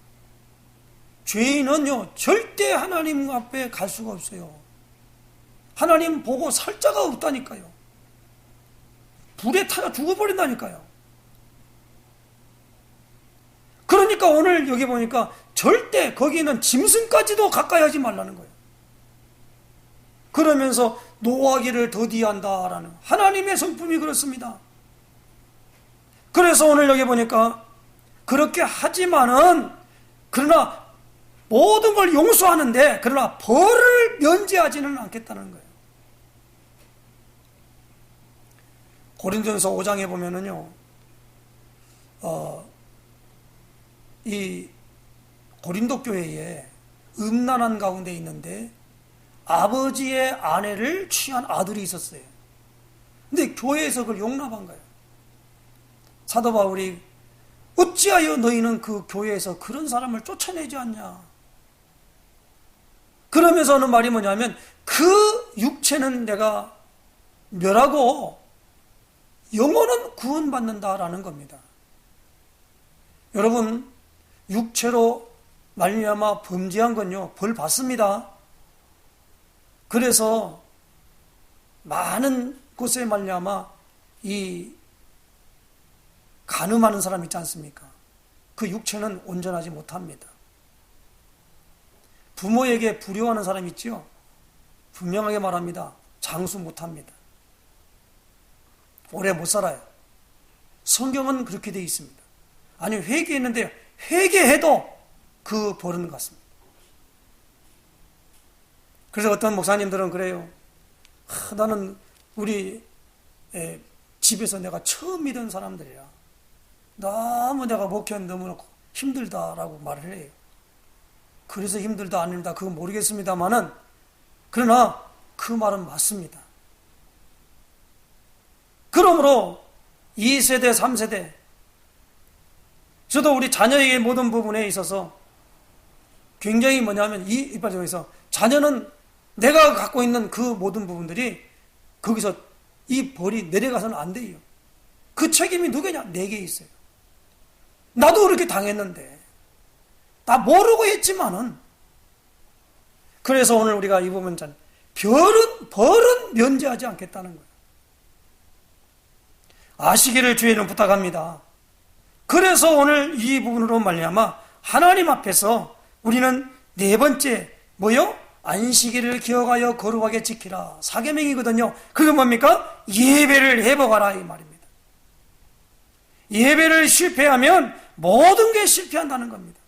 A: 죄인은요 절대 하나님 앞에 갈 수가 없어요. 하나님 보고 살 자가 없다니까요. 불에 타가 죽어버린다니까요. 그러니까 오늘 여기 보니까 절대 거기는 짐승까지도 가까이 하지 말라는 거예요. 그러면서 노하기를 더디한다라는 하나님의 성품이 그렇습니다. 그래서 오늘 여기 보니까 그렇게 하지만은 그러나 모든 걸 용서하는데 그러나 벌을 면제하지는 않겠다는 거예요. 고린도전서 5장에 보면은요, 이 고린도 교회에 음란한 가운데 있는데 아버지의 아내를 취한 아들이 있었어요. 근데 교회에서 그걸 용납한 거예요. 사도 바울이 어찌하여 너희는 그 교회에서 그런 사람을 쫓아내지 않냐. 그러면서 하는 말이 뭐냐면 그 육체는 내가 멸하고 영혼은 구원받는다라는 겁니다. 여러분, 육체로 말미암아 범죄한 건요 벌 받습니다. 그래서 많은 곳에 말미암아 이 간음하는 사람 있지 않습니까? 그 육체는 온전하지 못합니다. 부모에게 불효하는 사람 있지요? 분명하게 말합니다. 장수 못합니다. 오래 못 살아요. 성경은 그렇게 되어 있습니다. 아니 회개했는데 회개해도 그 벌은 같습니다. 그래서 어떤 목사님들은 그래요. 나는 우리 집에서 내가 처음 믿은 사람들이라 너무 내가 목회하는 너무 힘들다라고 말을 해요. 그래서 힘들다 아닙니다. 그건 모르겠습니다만은 그러나 그 말은 맞습니다. 그러므로 2세대, 3세대 저도 우리 자녀에게 모든 부분에 있어서 굉장히 뭐냐면 이 이빨에서 자녀는 내가 갖고 있는 그 모든 부분들이 거기서 이 벌이 내려가서는 안 돼요. 그 책임이 누구냐? 내게 있어요. 나도 그렇게 당했는데 나 모르고 했지만은 그래서 오늘 우리가 이 부분 벌은 면제하지 않겠다는 거예요. 아시기를 주의는 부탁합니다. 그래서 오늘 이 부분으로 말미암아 하나님 앞에서 우리는 네 번째 뭐요? 안식일을 기억하여 거룩하게 지키라. 사계명이거든요. 그게 뭡니까? 예배를 회복하라 이 말입니다. 예배를 실패하면 모든 게 실패한다는 겁니다.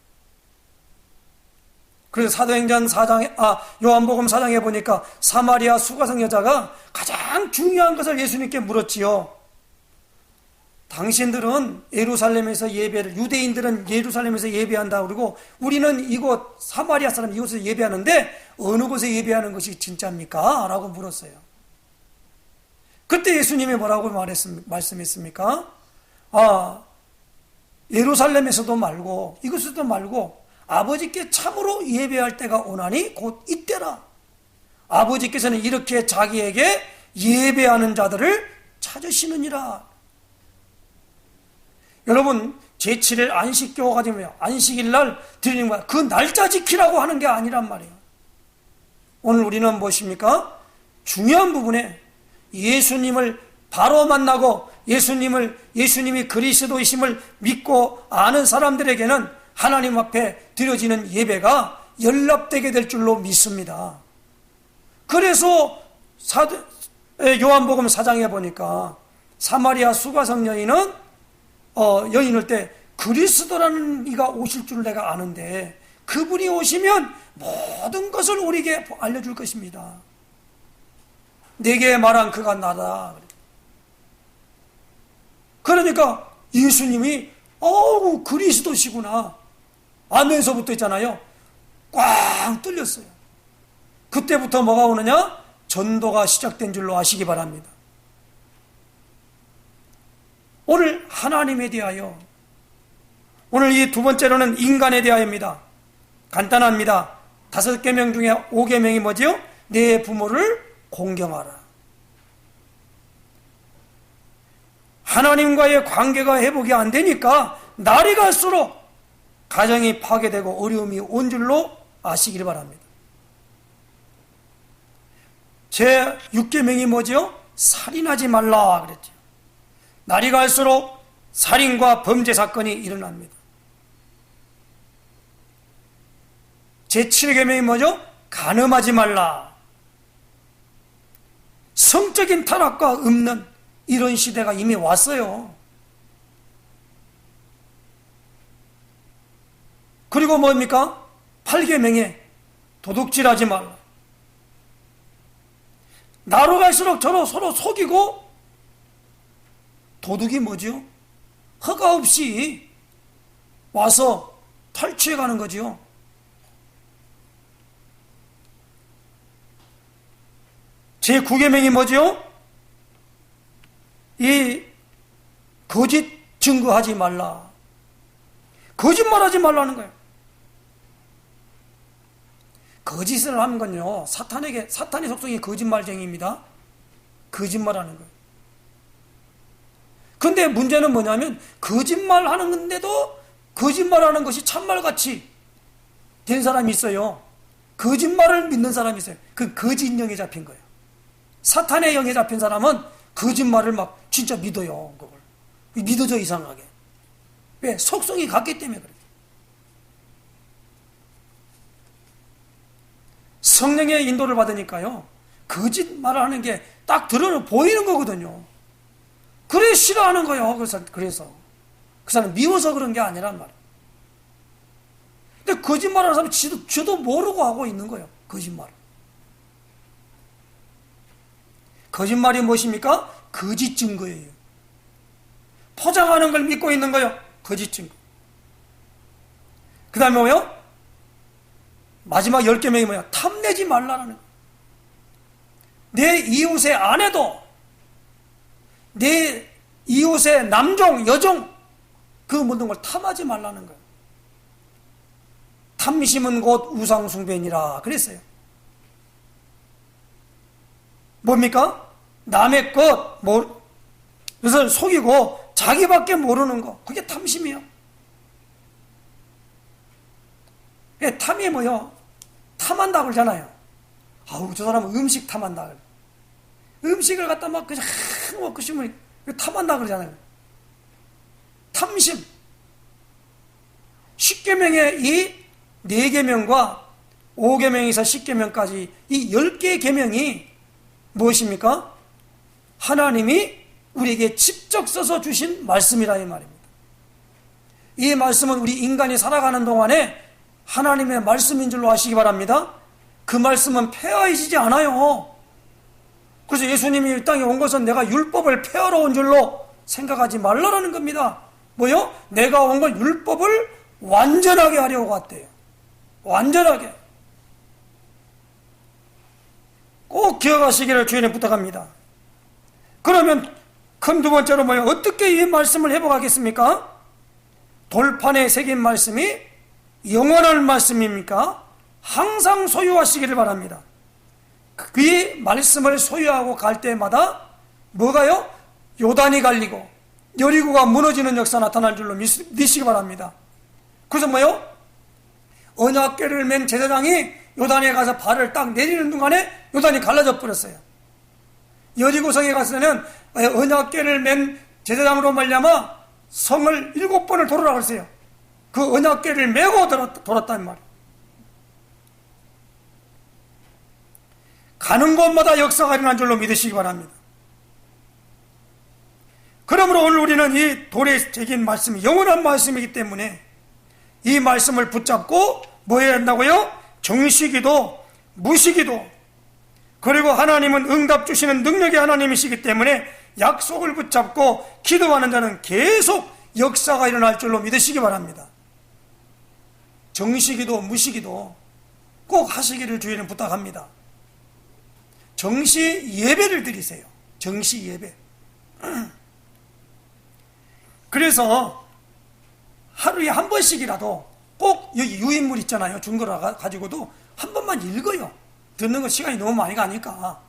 A: 그래서 사도행전 4장에 요한복음 4장에 보니까 사마리아 수가성 여자가 가장 중요한 것을 예수님께 물었지요. 당신들은 예루살렘에서 예배를, 유대인들은 예루살렘에서 예배한다 그러고 우리는 이곳 사마리아 사람 이곳에서 예배하는데 어느 곳에 예배하는 것이 진짜입니까? 라고 물었어요. 그때 예수님이 뭐라고 말씀했습니까? 예루살렘에서도 말고 이곳에서도 말고 아버지께 참으로 예배할 때가 오나니 곧 이때라. 아버지께서는 이렇게 자기에게 예배하는 자들을 찾으시느니라. 여러분, 제7일 안식교가 되며 안식일 날 드리는 거야. 그 날짜 지키라고 하는 게 아니란 말이에요. 오늘 우리는 무엇입니까? 중요한 부분에 예수님을 바로 만나고 예수님이 그리스도이심을 믿고 아는 사람들에게는 하나님 앞에 드려지는 예배가 연락되게 될 줄로 믿습니다. 그래서 요한복음 4장에 보니까 사마리아 수가성 여인은 여인을 때 그리스도라는 이가 오실 줄 내가 아는데 그분이 오시면 모든 것을 우리에게 알려줄 것입니다. 내게 말한 그가 나다. 그러니까 예수님이 그리스도시구나 하면서부터 있잖아요. 꽝 뚫렸어요. 그때부터 뭐가 오느냐? 전도가 시작된 줄로 아시기 바랍니다. 오늘 하나님에 대하여, 오늘 이 두 번째로는 인간에 대하여입니다. 간단합니다. 5계명 중에 5계명이 뭐지요? 내 부모를 공경하라. 하나님과의 관계가 회복이 안 되니까 날이 갈수록 가정이 파괴되고 어려움이 온 줄로 아시길 바랍니다. 제 6계명이 뭐지요? 살인하지 말라 그랬죠. 날이 갈수록 살인과 범죄 사건이 일어납니다. 제 7계명이 뭐죠? 간음하지 말라. 성적인 타락과 없는 이런 시대가 이미 왔어요. 그리고 뭡니까? 8계명에 도둑질하지 말라. 나로 갈수록 서로 속이고 도둑이 뭐죠? 허가 없이 와서 탈취해가는 거지요. 제 9계명이 뭐죠? 이 거짓 증거하지 말라. 거짓말하지 말라는 거예요. 거짓을 하는 건요, 사탄의 속성이 거짓말쟁이입니다. 거짓말하는 거예요. 근데 문제는 뭐냐면 거짓말하는 건데도 거짓말하는 것이 참말같이 된 사람이 있어요. 거짓말을 믿는 사람이 있어요. 그 거짓 영에 잡힌 거예요. 사탄의 영에 잡힌 사람은 거짓말을 막 진짜 믿어요. 그걸 믿어져 이상하게. 왜? 속성이 같기 때문에 그래요. 성령의 인도를 받으니까요, 거짓말을 하는 게 딱 보이는 거거든요. 그래 싫어하는 거예요. 그래서 그 사람 미워서 그런 게 아니란 말이에요. 근데 거짓말하는 사람이 저도 모르고 하고 있는 거예요. 거짓말. 거짓말이 무엇입니까? 거짓 증거예요. 포장하는 걸 믿고 있는 거예요. 거짓 증거. 그 다음에 뭐요? 마지막 10계명이 뭐야? 탐내지 말라는 거예요. 내 이웃의 아내도, 내 이웃의 남종, 여종, 그 모든 걸 탐하지 말라는 거예요. 탐심은 곧 우상숭배니라 그랬어요. 뭡니까? 남의 것을 속이고 자기밖에 모르는 거, 그게 탐심이에요. 탐이 뭐요? 탐한다 그러잖아요. 아우, 저 사람은 음식 탐한다. 음식을 갖다 막 그냥 먹고 싶으면 탐한다 그러잖아요. 탐심. 10계명의 이 4계명과 5계명에서 10계명까지 이 10개의 계명이 무엇입니까? 하나님이 우리에게 직접 써서 주신 말씀이라 이 말입니다. 이 말씀은 우리 인간이 살아가는 동안에 하나님의 말씀인 줄로 아시기 바랍니다. 그 말씀은 폐하해지지 않아요. 그래서 예수님이 이 땅에 온 것은 내가 율법을 폐하러 온 줄로 생각하지 말라라는 겁니다. 뭐요? 내가 온 건 율법을 완전하게 하려고 왔대요. 완전하게. 꼭 기억하시기를 주인에 부탁합니다. 그러면 큰 두 번째로 뭐예요? 어떻게 이 말씀을 회복하겠습니까? 돌판에 새긴 말씀이 영원한 말씀입니까? 항상 소유하시기를 바랍니다. 그 말씀을 소유하고 갈 때마다 뭐가요? 요단이 갈리고 여리고가 무너지는 역사 나타날 줄로 믿으시기 바랍니다. 그래서 뭐요? 언약궤를 맨 제사장이 요단에 가서 발을 딱 내리는 동안에 요단이 갈라져 버렸어요. 여리고성에 갔을 때는 언약궤를 맨 제사장으로 말미암아 성을 7번을 돌으라 그랬어요. 그 언약궤를 메고 돌았단 말이에요. 가는 곳마다 역사가 일어난 줄로 믿으시기 바랍니다. 그러므로 오늘 우리는 이 돌에 새긴 말씀이 영원한 말씀이기 때문에 이 말씀을 붙잡고 뭐 해야 한다고요? 정시기도, 무시기도, 그리고 하나님은 응답 주시는 능력의 하나님이시기 때문에 약속을 붙잡고 기도하는 자는 계속 역사가 일어날 줄로 믿으시기 바랍니다. 정시기도, 무시기도 꼭 하시기를 주의는 부탁합니다. 정시 예배를 드리세요. 정시 예배. 그래서 하루에 한 번씩이라도 꼭 여기 유인물 있잖아요. 준 거라 가지고도 한 번만 읽어요. 듣는 거 시간이 너무 많이 가니까.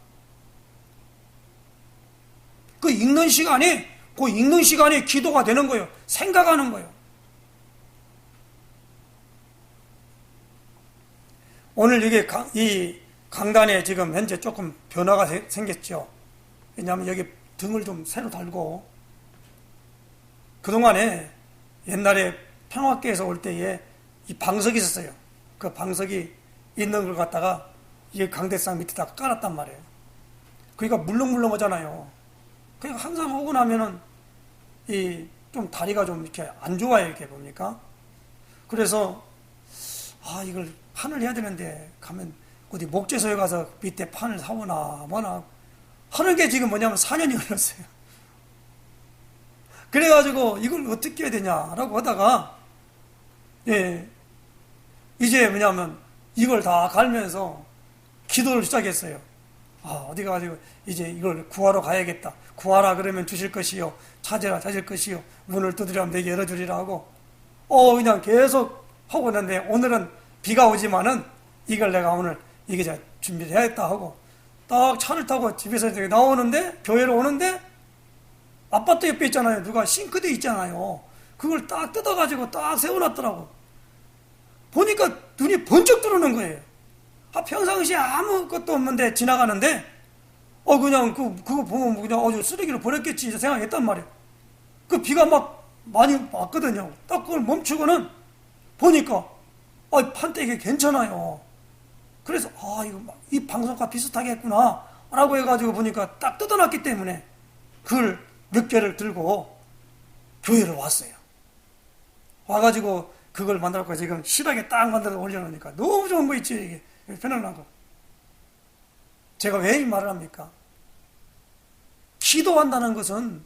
A: 그 읽는 시간이 기도가 되는 거예요. 생각하는 거예요. 오늘 이 강단에 지금 현재 조금 변화가 생겼죠. 왜냐하면 여기 등을 좀 새로 달고, 그동안에 옛날에 평화교에서 올 때에 이 방석이 있었어요. 그 방석이 있는 걸 갖다가 이 강대상 밑에다 깔았단 말이에요. 그러니까 물렁물렁하잖아요. 그러니까 항상 오고 나면은 좀 다리가 좀 이렇게 안 좋아요. 이렇게 보니까. 그래서 이걸 판을 해야 되는데 가면 어디 목재소에 가서 밑에 판을 사오나 뭐나 하는 게 지금 뭐냐면 4년이 흘렀어요. 그래가지고 이걸 어떻게 해야 되냐라고 하다가 이제 뭐냐면 이걸 다 갈면서 기도를 시작했어요. 어디 가가지고 이제 이걸 구하러 가야겠다. 구하라 그러면 주실 것이요, 찾으라 찾을 것이요, 문을 두드리면 내게 열어주리라 하고 그냥 계속 하고 있는데, 오늘은 비가 오지만은 이걸 내가 오늘 이게 준비를 해야겠다 하고 딱 차를 타고 집에서 나오는데, 교회로 오는데 아파트 옆에 있잖아요. 누가 싱크대 있잖아요. 그걸 딱 뜯어가지고 딱 세워놨더라고. 보니까 눈이 번쩍 들어오는 거예요. 평상시에 아무것도 없는데 지나가는데 그냥 그거 보면 그냥 쓰레기로 버렸겠지 생각했단 말이에요. 그 비가 막 많이 왔거든요. 딱 그걸 멈추고는 보니까 판때기 괜찮아요. 그래서 이거 이 방송과 비슷하겠구나 라고 해가지고 보니까 딱 뜯어놨기 때문에 그걸 몇 개를 들고 교회를 왔어요. 와가지고 그걸 만들고 지금 실하게 딱 만들어서 올려놓으니까 너무 좋은 거 있지. 이게 편안한 거. 제가 왜 이 말을 합니까? 기도한다는 것은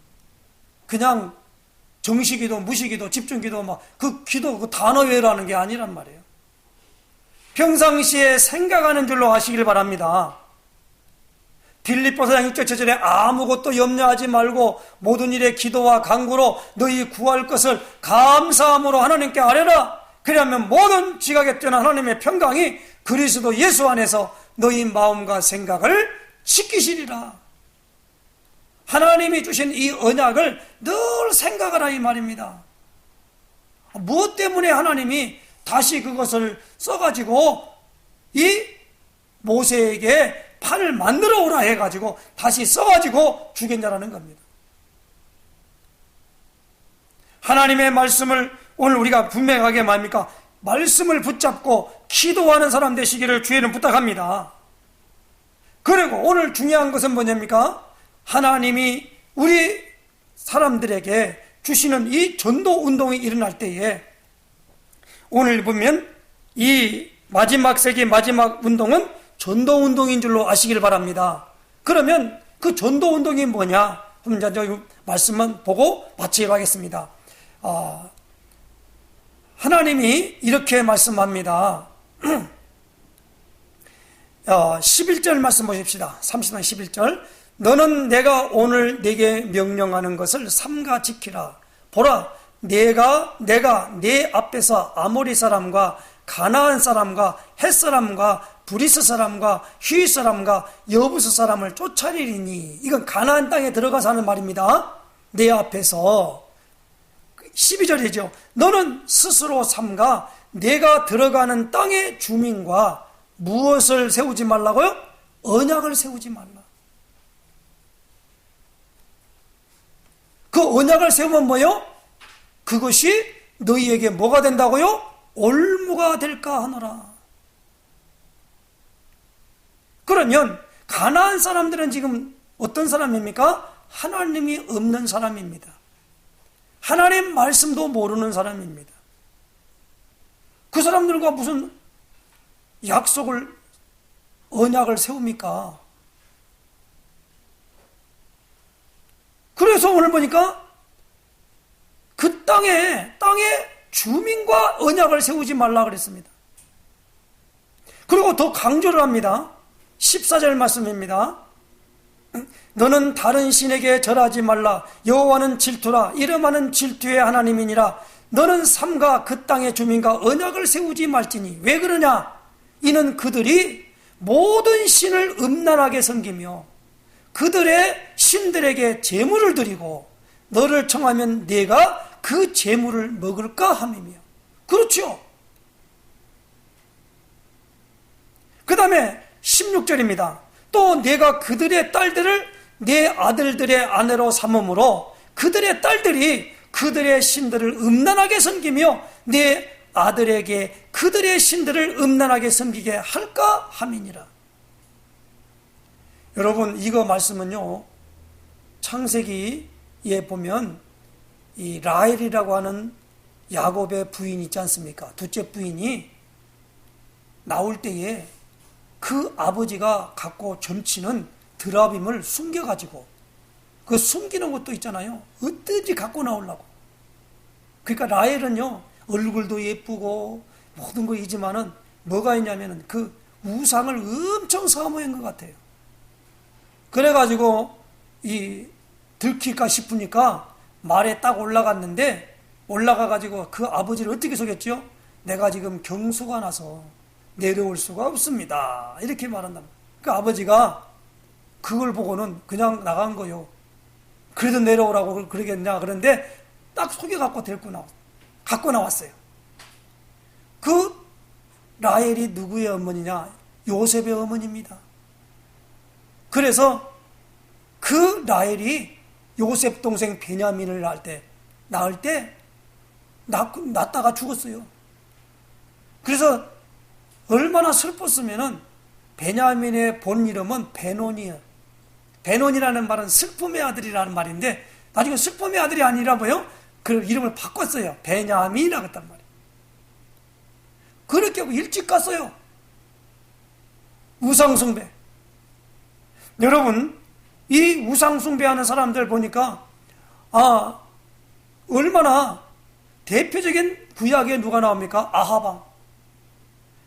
A: 그냥 정시기도, 무시기도, 집중기도 그 기도 그 단어 외우라는 게 아니란 말이에요. 평상시에 생각하는 줄로 하시길 바랍니다. 빌립보서 6장 7절에 아무것도 염려하지 말고 모든 일에 기도와 간구로 너희 구할 것을 감사함으로 하나님께 아뢰라. 그리하면 모든 지각에 뛰어난 하나님의 평강이 그리스도 예수 안에서 너희 마음과 생각을 지키시리라. 하나님이 주신 이 언약을 늘 생각하라 이 말입니다. 무엇 때문에 하나님이 다시 그것을 써가지고 이 모세에게 판을 만들어 오라 해가지고 다시 써가지고 주겠냐라는 겁니다. 하나님의 말씀을 오늘 우리가 분명하게 말입니까? 말씀을 붙잡고 기도하는 사람 되시기를 주의는 부탁합니다. 그리고 오늘 중요한 것은 뭐냐입니까? 하나님이 우리 사람들에게 주시는 이 전도 운동이 일어날 때에 오늘 보면 이 마지막 세기 마지막 운동은 전도 운동인 줄로 아시길 바랍니다. 그러면 그 전도 운동이 뭐냐? 한번 저 말씀만 보고 마치기로 하겠습니다. 하나님이 이렇게 말씀합니다. 11절 말씀 보십시다. 30장 11절. 너는 내가 오늘 네게 명령하는 것을 삼가 지키라. 보라, 내가 네 앞에서 아모리 사람과 가나안 사람과 헷 사람과 브리스 사람과 휘 사람과 여부스 사람을 쫓아내리니. 이건 가나안 땅에 들어가서 하는 말입니다. 내 앞에서 12절이죠. 너는 스스로 삼가 내가 들어가는 땅의 주민과 무엇을 세우지 말라고요? 언약을 세우지 말라. 그 언약을 세우면 뭐요? 그것이 너희에게 뭐가 된다고요? 올무가 될까 하노라. 그러면 가나안 사람들은 지금 어떤 사람입니까? 하나님이 없는 사람입니다. 하나님 말씀도 모르는 사람입니다. 그 사람들과 무슨 약속을, 언약을 세웁니까? 그래서 오늘 보니까 그 땅에 주민과 언약을 세우지 말라 그랬습니다. 그리고 더 강조를 합니다. 14절 말씀입니다. 너는 다른 신에게 절하지 말라. 여호와는 질투라. 이름하는 질투의 하나님이니라. 너는 삼가 그 땅의 주민과 언약을 세우지 말지니. 왜 그러냐? 이는 그들이 모든 신을 음란하게 섬기며 그들의 신들에게 제물을 드리고 너를 청하면 네가 그 제물을 먹을까 함이며. 그렇죠. 그 다음에 16절입니다. 또 내가 그들의 딸들을 내 아들들의 아내로 삼음으로 그들의 딸들이 그들의 신들을 음란하게 섬기며 내 아들에게 그들의 신들을 음란하게 섬기게 할까 함이니라. 여러분, 이거 말씀은요, 창세기에 보면 이 라헬이라고 하는 야곱의 부인 있지 않습니까? 둘째 부인이 나올 때에 그 아버지가 갖고 점치는 드라빔을 숨겨가지고, 그 숨기는 것도 있잖아요. 어떻게 갖고 나오려고. 그러니까 라헬은요, 얼굴도 예쁘고 모든 거 있지만은 뭐가 있냐면은 그 우상을 엄청 사모한 것 같아요. 그래가지고 들킬까 싶으니까 말에 딱 올라갔는데, 올라가가지고 그 아버지를 어떻게 속였죠? 내가 지금 경수가 나서 내려올 수가 없습니다. 이렇게 말한다. 그 아버지가 그걸 보고는 그냥 나간 거요. 그래도 내려오라고 그러겠냐. 그런데 딱 속여갖고 갖고 나왔어요. 그 라헬이 누구의 어머니냐? 요셉의 어머니입니다. 그래서 그 라헬이 요셉 동생 베냐민을 낳을 때 낳다가 죽었어요. 그래서 얼마나 슬펐으면은 베냐민의 본 이름은 베논이에요. 베논이라는 말은 슬픔의 아들이라는 말인데 나중에 슬픔의 아들이 아니라 뭐요? 그 이름을 바꿨어요. 베냐민이라고 했단 말이에요. 그렇게 하고 일찍 갔어요. 우상숭배. 여러분, 이 우상숭배하는 사람들 보니까 얼마나 대표적인 구약에 누가 나옵니까? 아하방.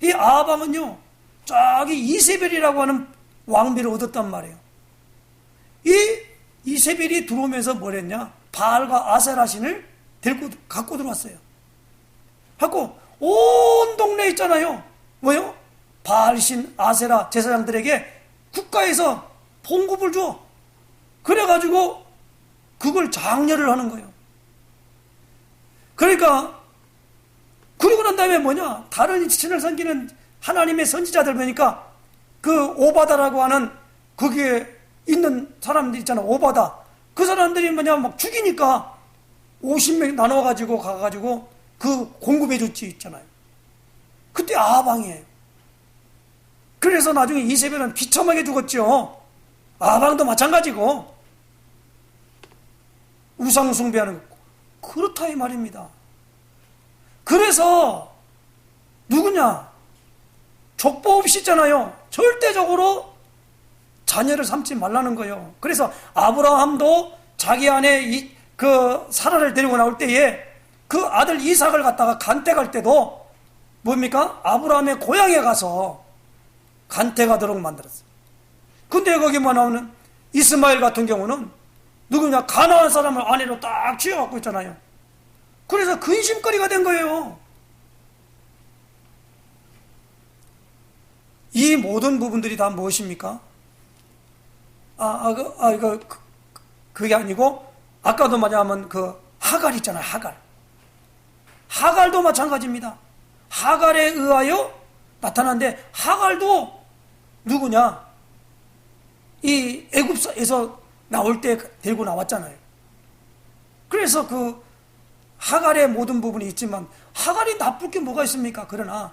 A: 이 아하방은요, 저기 이세벨이라고 하는 왕비를 얻었단 말이에요. 이 이세벨이 들어오면서 뭘 했냐? 바알과 아세라 신을 갖고 들어왔어요. 갖고 온 동네 있잖아요. 뭐요? 바알신, 아세라 제사장들에게 국가에서 봉급을 줘. 그래가지고 그걸 장려를 하는 거예요. 그러니까 그러고 난 다음에 뭐냐? 다른 신을 섬기는 하나님의 선지자들 보니까 그 오바다라고 하는 거기에 있는 사람들 있잖아. 오바다. 그 사람들이 뭐냐? 막 죽이니까 50명 나눠가지고 가가지고 그 공급해 줬지 있잖아요. 그때 아방이에요. 그래서 나중에 이세벨은 비참하게 죽었죠. 아방도 마찬가지고. 우상 숭배하는 거. 그렇다 이 말입니다. 그래서 누구냐? 족보 없이 있잖아요. 절대적으로 자녀를 삼지 말라는 거예요. 그래서 아브라함도 자기 안에 그 사라를 데리고 나올 때에 그 아들 이삭을 갖다가 간택할 때도 뭡니까? 아브라함의 고향에 가서 간택하도록 만들었어요. 근데 거기 뭐 나오는 이스마엘 같은 경우는 누구냐? 가나안 사람을 아내로 딱 쥐어갖고 있잖아요. 그래서 근심거리가 된 거예요. 이 모든 부분들이 다 무엇입니까? 그게 아니고 아까도 말하면 그 하갈 있잖아요. 하갈도 마찬가지입니다. 하갈에 의하여 나타났는데, 하갈도 누구냐? 이 애굽에서 나올 때 데리고 나왔잖아요. 그래서 그 하갈의 모든 부분이 있지만, 하갈이 나쁠 게 뭐가 있습니까? 그러나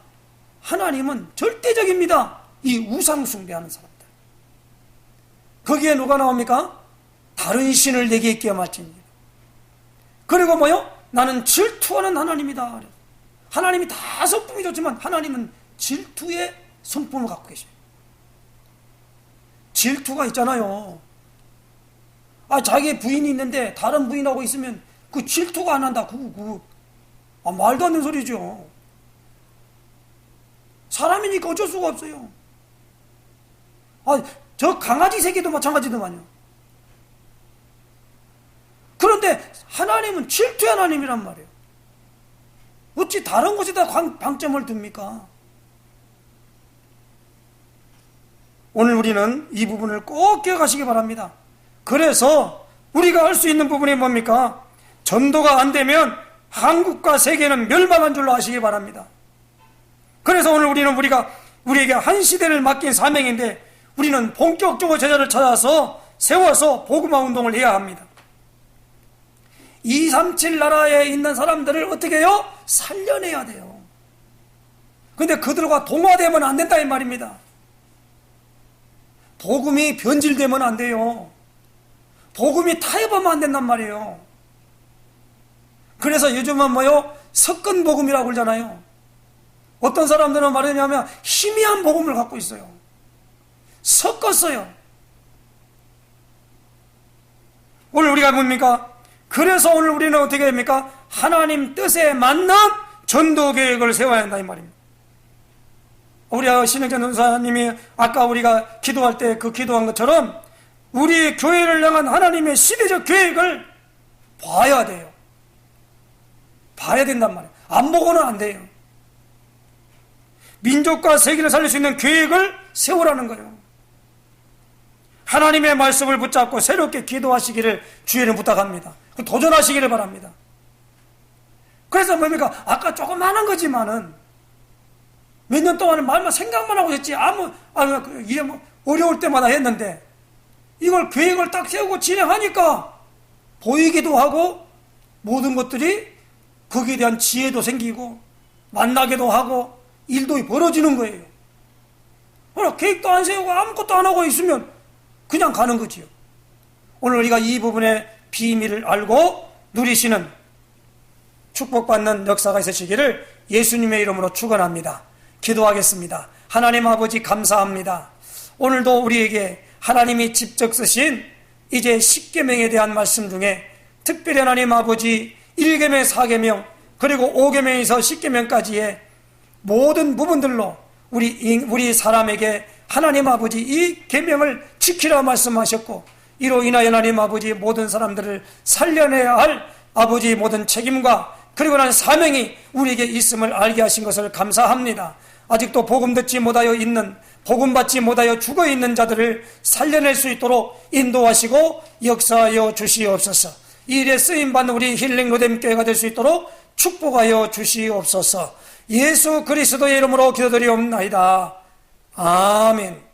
A: 하나님은 절대적입니다. 이 우상 숭배하는 사람들. 거기에 누가 나옵니까? 다른 신을 내게 있게 말지니라. 그리고 뭐요? 나는 질투하는 하나님이다. 하나님이 다 성품이 좋지만 하나님은 질투의 성품을 갖고 계셔요. 질투가 있잖아요. 자기 부인이 있는데 다른 부인하고 있으면 그 질투가 안 한다. 말도 안 되는 소리죠. 사람이니까 어쩔 수가 없어요. 저 강아지 새끼도 마찬가지더만요. 그런데 하나님은 질투의 하나님이란 말이에요. 어찌 다른 곳에다 방점을 둡니까? 오늘 우리는 이 부분을 꼭 기억하시기 바랍니다. 그래서 우리가 할 수 있는 부분이 뭡니까? 전도가 안 되면 한국과 세계는 멸망한 줄로 아시기 바랍니다. 그래서 오늘 우리에게 한 시대를 맡긴 사명인데, 우리는 본격적으로 제자를 찾아서 세워서 복음화 운동을 해야 합니다. 237 나라에 있는 사람들을 어떻게 해요? 살려내야 돼요. 근데 그들과 동화되면 안 된다 이 말입니다. 복음이 변질되면 안 돼요. 복음이 타협하면 안 된단 말이에요. 그래서 요즘은 뭐요? 섞은 복음이라고 그러잖아요. 어떤 사람들은 말하냐면 희미한 복음을 갖고 있어요. 섞었어요. 오늘 우리가 뭡니까? 그래서 오늘 우리는 어떻게 됩니까? 하나님 뜻에 맞는 전도 계획을 세워야 한다 이 말입니다. 우리 신영재 전도사님이 아까 우리가 기도할 때 그 기도한 것처럼 우리 교회를 향한 하나님의 시대적 계획을 봐야 돼요. 봐야 된단 말이에요. 안 보고는 안 돼요. 민족과 세계를 살릴 수 있는 계획을 세우라는 거예요. 하나님의 말씀을 붙잡고 새롭게 기도하시기를 주의를 부탁합니다. 도전하시기를 바랍니다. 그래서 뭡니까? 아까 조그마한 거지만은 몇 년 동안은 말만 생각만 하고 했지 이게 어려울 때마다 했는데, 이걸 계획을 딱 세우고 진행하니까 보이기도 하고 모든 것들이 거기에 대한 지혜도 생기고 만나기도 하고 일도 벌어지는 거예요. 계획도 안 세우고 아무것도 안 하고 있으면 그냥 가는 거지요. 오늘 우리가 이 부분의 비밀을 알고 누리시는 축복받는 역사가 있으시기를 예수님의 이름으로 축원합니다. 기도하겠습니다. 하나님 아버지 감사합니다. 오늘도 우리에게 하나님이 직접 쓰신 이제 10계명에 대한 말씀 중에 특별히 하나님 아버지 1계명, 4계명 그리고 5계명에서 10계명까지의 모든 부분들로 우리 사람에게 하나님 아버지 이 계명을 지키라 말씀하셨고, 이로 인하여 하나님 아버지 모든 사람들을 살려내야 할 아버지 모든 책임과 그리고 난 사명이 우리에게 있음을 알게 하신 것을 감사합니다. 아직도 복음 듣지 못하여 있는, 복음 받지 못하여 죽어 있는 자들을 살려낼 수 있도록 인도하시고 역사하여 주시옵소서. 이 일에 쓰임받는 우리 힐링 로뎀 교회가 될 수 있도록 축복하여 주시옵소서. 예수 그리스도의 이름으로 기도드리옵나이다. 아멘.